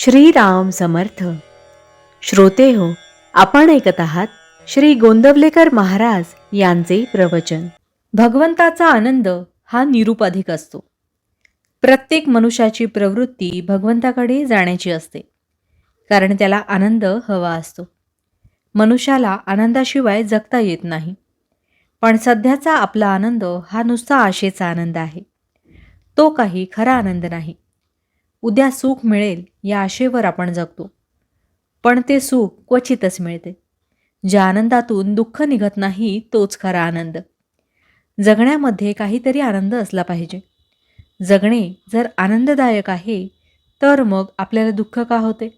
श्रीराम समर्थ. श्रोते हो, आपण ऐकत आहात श्री गोंदवलेकर महाराज यांचे प्रवचन. भगवंताचा आनंद हा निरुपाधिक असतो. प्रत्येक मनुष्याची प्रवृत्ती भगवंताकडे जाण्याची असते, कारण त्याला आनंद हवा असतो. मनुष्याला आनंदाशिवाय जगता येत नाही. पण सध्याचा आपला आनंद हा नुसता आशेचा आनंद आहे. तो काही खरा आनंद नाही. उद्या सुख मिळेल या आशेवर आपण जगतो, पण ते सुख क्वचितच मिळते. ज्या आनंदातून दुःख निघत नाही तोच खरा आनंद. जगण्यामध्ये काहीतरी आनंद असला पाहिजे. जगणे जर आनंददायक आहे तर मग आपल्याला दुःख का होते?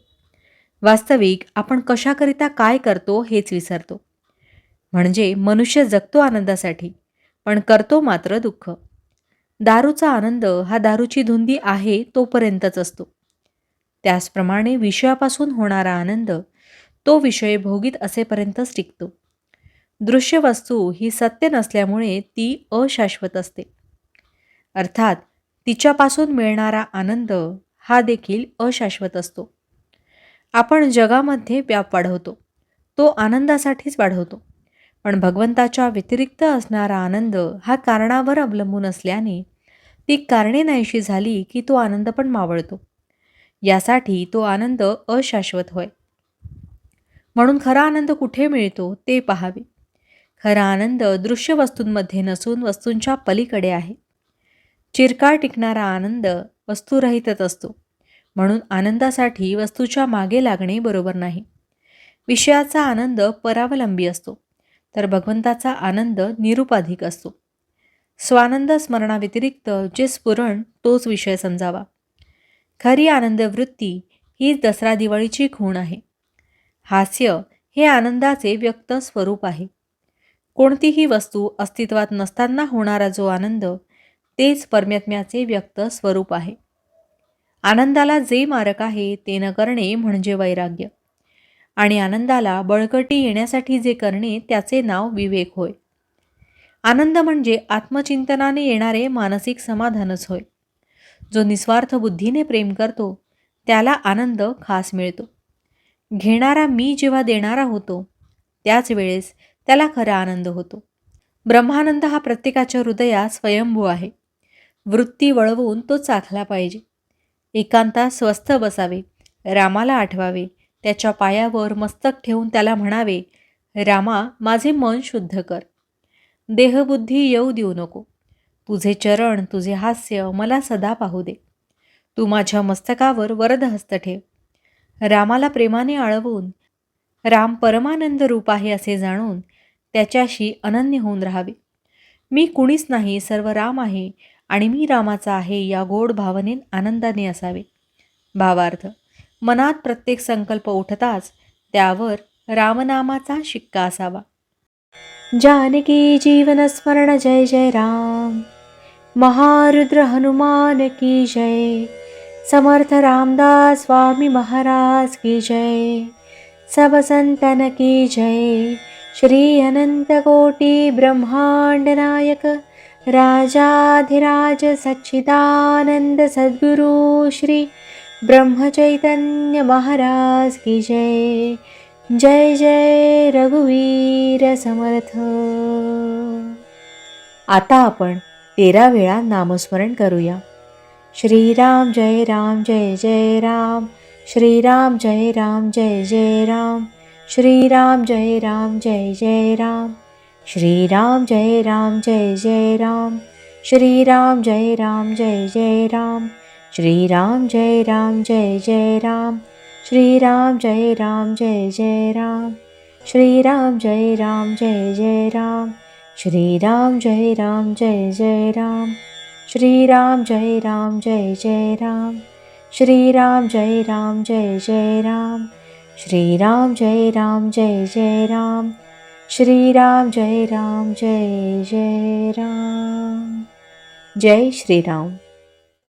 वास्तविक आपण कशाकरिता काय करतो हेच विसरतो. म्हणजे मनुष्य जगतो आनंदासाठी, पण करतो मात्र दुःख. दारूचा आनंद हा दारूची धुंदी आहे तोपर्यंतच असतो. त्याचप्रमाणे विषयापासून होणारा आनंद तो विषय भोगीत असेपर्यंतच टिकतो. दृश्य वस्तू ही सत्य नसल्यामुळे ती अशाश्वत असते. अर्थात तिच्यापासून मिळणारा आनंद हा देखील अशाश्वत असतो. आपण जगामध्ये व्याप वाढवतो, तो आनंदासाठीच वाढवतो. पण भगवंताच्या व्यतिरिक्त असणारा आनंद हा कारणावर अवलंबून असल्याने ती कारणे नाहीशी झाली की तो आनंद पण मावळतो. यासाठी तो आनंद अशाश्वत होय. म्हणून खरा आनंद कुठे मिळतो ते पाहावे. खरा आनंद दृश्य वस्तूंमध्ये नसून वस्तूंच्या पलीकडे आहे. चिरकाळ टिकणारा आनंद वस्तुरहितच असतो. म्हणून आनंदासाठी वस्तूच्या मागे लागणे बरोबर नाही. विषयाचा आनंद परावलंबी असतो, तर भगवंताचा आनंद निरुपाधिक असतो. स्वानंद स्मरणाव्यतिरिक्त जे स्फुरण तोच विषय समजावा. खरी आनंदवृत्ती ही दसरा दिवाळीची खूण आहे. हास्य हे आनंदाचे व्यक्त स्वरूप आहे. कोणतीही वस्तू अस्तित्वात नसताना होणारा जो आनंद तेच परमात्म्याचे व्यक्त स्वरूप आहे. आनंदाला जे मारक आहे ते न करणे म्हणजे वैराग्य, आणि आनंदाला बळकटी येण्यासाठी जे करणे त्याचे नाव विवेक होय. आनंद म्हणजे आत्मचिंतनाने येणारे मानसिक समाधानच होय. जो निस्वार्थ बुद्धीने प्रेम करतो त्याला आनंद खास मिळतो. घेणारा मी जेव्हा देणारा होतो त्याच वेळेस त्याला खरा आनंद होतो. ब्रह्मानंद हा प्रत्येकाच्या हृदयात स्वयंभू आहे. वृत्ती वळवून तो चाखला पाहिजे. एकांतात स्वस्थ बसावे, रामाला आठवावे, त्याच्या पायावर मस्तक ठेवून त्याला म्हणावे, रामा माझे मन शुद्ध कर. देहबुद्धी येऊ देऊ नको. तुझे चरण, तुझे हास्य मला सदा पाहू दे. तू माझ्या मस्तकावर वरदहस्त ठेव. रामाला प्रेमाने आळवून राम परमानंद रूप आहे असे जाणून त्याच्याशी अनन्य होऊन राहावे. मी कुणीच नाही, सर्व राम आहे आणि मी रामाचा आहे या गोड भावनेत आनंदाने असावे. भावार्थ, मनात प्रत्येक संकल्प उठताच त्यावर रामनामाचा शिक्का असावा. जानकी जीवन स्मरण जय जय राम. महारुद्र हनुमान की जय. समर्थ रामदास स्वामी महाराज की जय. सब संतन की जय. श्री अनंत कोटि ब्रह्मांड नायक राजाधिराज सच्चिदानंद सद्गुरु श्री ब्रह्मचैतन्य महाराज की जय. जय जय रघुवीर समर्थ. आता आपण 13 वेळा नामस्मरण करूया. श्रीराम जय राम जय जय राम. श्रीराम जय राम जय जय राम. श्रीराम जय राम जय जय राम. श्रीराम जय राम जय जय राम. श्रीराम जय राम जय जय राम. श्रीराम जय राम जय जय राम. श्रीराम जय राम जय जय राम. श्रीराम जय राम जय जय राम. श्रीराम जय राम जय जय राम. श्रीराम जय राम जय जय राम. श्रीराम जय राम जय जय राम. श्रीराम जय राम जय जय राम. श्रीराम जय राम जय जय राम. जय श्रीराम.